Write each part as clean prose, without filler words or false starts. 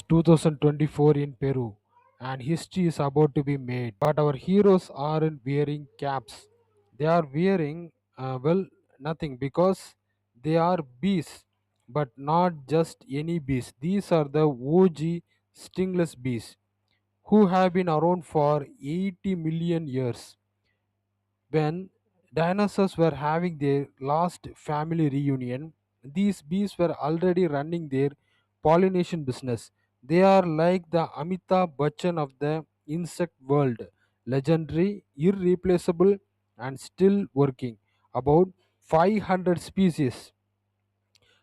2024 in Peru, and history is about to be made. But our heroes aren't wearing caps. They are wearing, nothing because they are bees, but not just any bees. These are the OG stingless bees who have been around for 80 million years. When dinosaurs were having their last family reunion, these bees were already running their pollination business. They are like the Amitabh Bachchan of the insect world, legendary, irreplaceable, and still working. About 500 species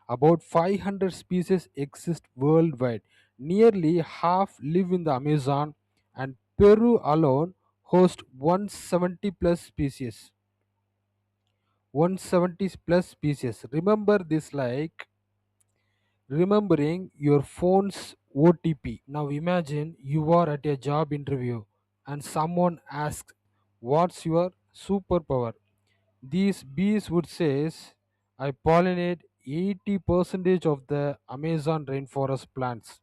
about 500 species exist worldwide. Nearly half live in the Amazon, and Peru alone hosts 170 plus species. 170 plus species. Remember this like remembering your phone's OTP. Now imagine you are at a job interview and someone asks, "What's your superpower?" These bees would say, "I pollinate 80% of the Amazon rainforest plants."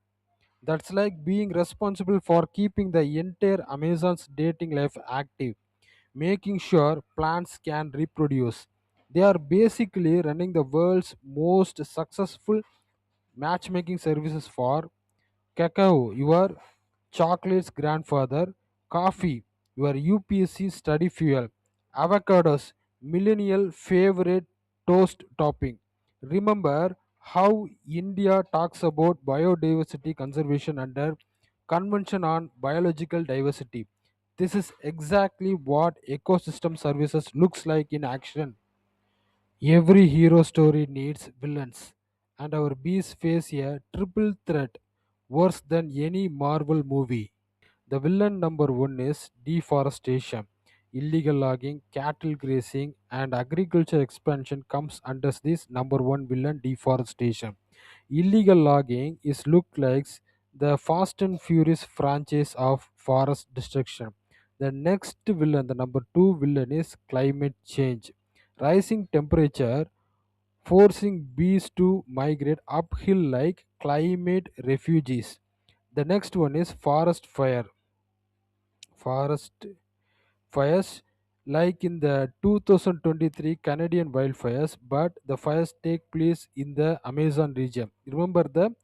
That's like being responsible for keeping the entire Amazon's dating life active, making sure plants can reproduce. They are basically running the world's most successful matchmaking services for cacao, your chocolate's grandfather; coffee, your UPSC study fuel; avocados, millennial favorite toast topping. Remember how India talks about biodiversity conservation under Convention on Biological Diversity. This is exactly what ecosystem services looks like in action. Every hero story needs villains, and our bees face a triple threat worse than any Marvel movie. The villain number one is deforestation. Illegal logging, cattle grazing, and agriculture expansion comes under this number one villain, deforestation. Illegal logging is look like the Fast and Furious franchise of forest destruction. The next villain, the number two villain, is climate change. Rising temperature forcing bees to migrate uphill like climate refugees. The next one is forest fire. Forest fires like in the 2023 Canadian wildfires, but the fires take place in the Amazon region. Remember the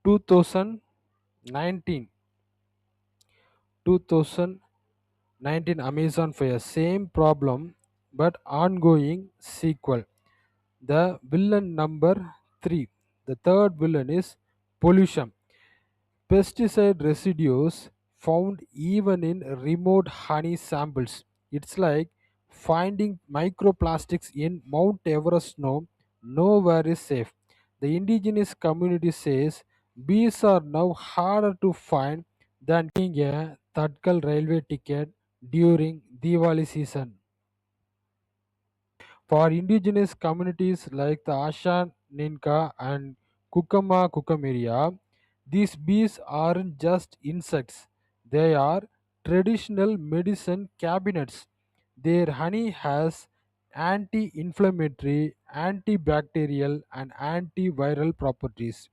2019 2019 Amazon fire, same problem but ongoing sequel. The villain number 3. The third villain is pollution. Pesticide residues found even in remote honey samples. It's like finding microplastics in Mount Everest snow. Nowhere is safe. The indigenous community says bees are now harder to find than getting a Tatkal railway ticket during Diwali season. For indigenous communities like the Asha Ninka and Kukama Kukamiria, these bees aren't just insects, they are traditional medicine cabinets. Their honey has anti inflammatory, antibacterial, and antiviral properties.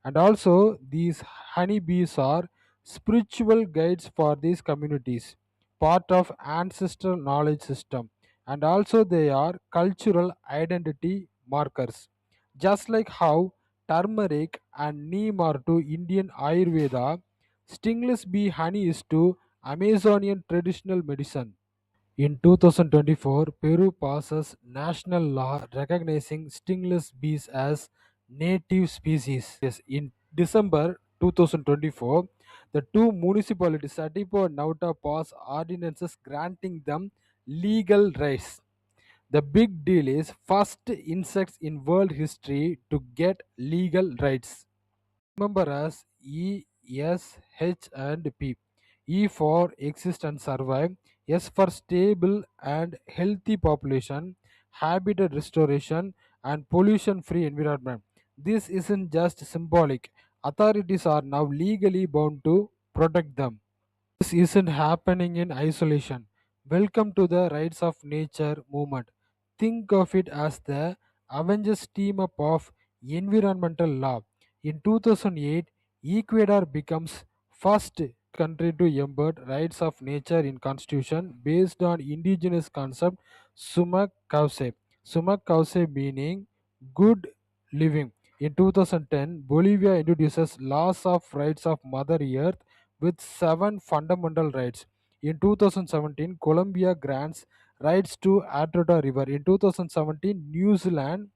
And also, these honeybees are spiritual guides for these communities, part of ancestral knowledge system, and also they are cultural identity markers. Just like how turmeric and neem are to Indian Ayurveda, stingless bee honey is to Amazonian traditional medicine. In 2024, Peru passes national law recognizing stingless bees as native species. Yes, in December 2024, the two municipalities, Satipo and Nauta, passed ordinances granting them legal rights. The big deal is first insects in world history to get legal rights. Remember as E, S, H, and P. E for exist and survive, S for stable and healthy population, habitat restoration, and pollution free environment. This isn't just symbolic. Authorities are now legally bound to protect them. This isn't happening in isolation. Welcome to the Rights of Nature movement. Think of it as the Avengers team up of environmental law. In 2008, Ecuador becomes first country to embed rights of nature in constitution based on indigenous concept sumak kause. Sumak kause meaning good living. In 2010, Bolivia introduces laws of rights of Mother Earth with seven fundamental rights. In 2017, Colombia grants rights to Atrota River. In 2017, New Zealand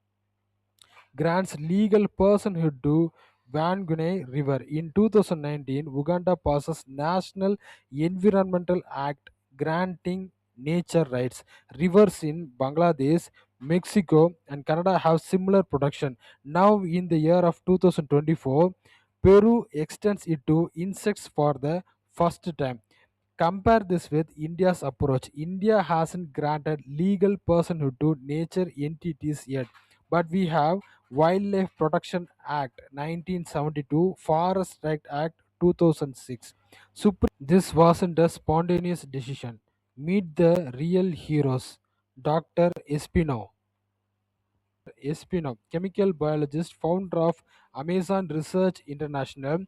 grants legal personhood to Wangune River. In 2019, Uganda passes National Environmental Act granting nature rights. Rivers in Bangladesh, Mexico, and Canada have similar protection. Now, in the year of 2024, Peru extends it to insects for the first time. Compare this with India's approach. India hasn't granted legal personhood to nature entities yet, but we have Wildlife Protection Act 1972, Forest Right Act 2006. This wasn't a spontaneous decision. Meet the real heroes. Dr. Espino, chemical biologist, founder of Amazon Research International,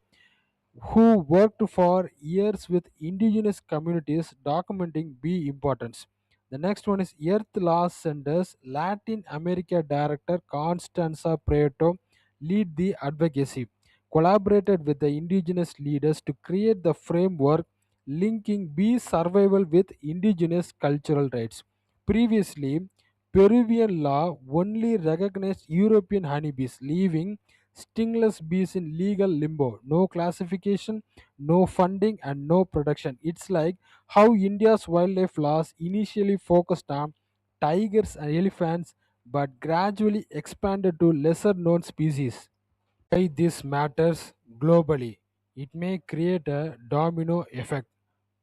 who worked for years with indigenous communities documenting bee importance. The next one is Earth Law Center's Latin America Director Constanza Prieto lead the advocacy, collaborated with the indigenous leaders to create the framework linking bee survival with indigenous cultural rights. Previously, Peruvian law only recognized European honeybees, leaving stingless bees in legal limbo. No classification, no funding, and no protection. It's like how India's wildlife laws initially focused on tigers and elephants but gradually expanded to lesser known species. Why this matters globally? It may create a domino effect.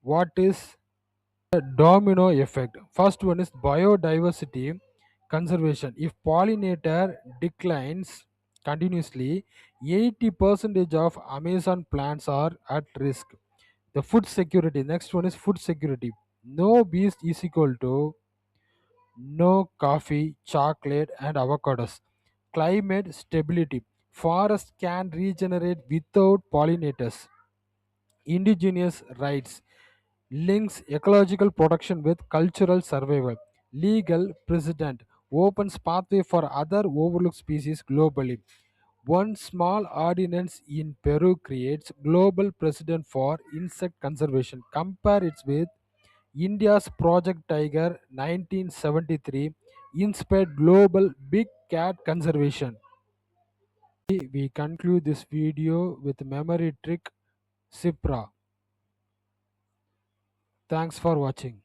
What is a domino effect? First one is biodiversity conservation. If pollinator declines continuously, 80% of Amazon plants are at risk. The food security. Next one is food security. No bees is equal to no coffee, chocolate, and avocados. Climate stability. Forests can regenerate without pollinators. Indigenous rights links ecological protection with cultural survival. Legal precedent opens pathway for other overlooked species globally. One small ordinance in Peru creates global precedent for insect conservation. Compare it with India's Project Tiger 1973 inspired global big cat conservation. We conclude this video with memory trick Cipra. Thanks for watching.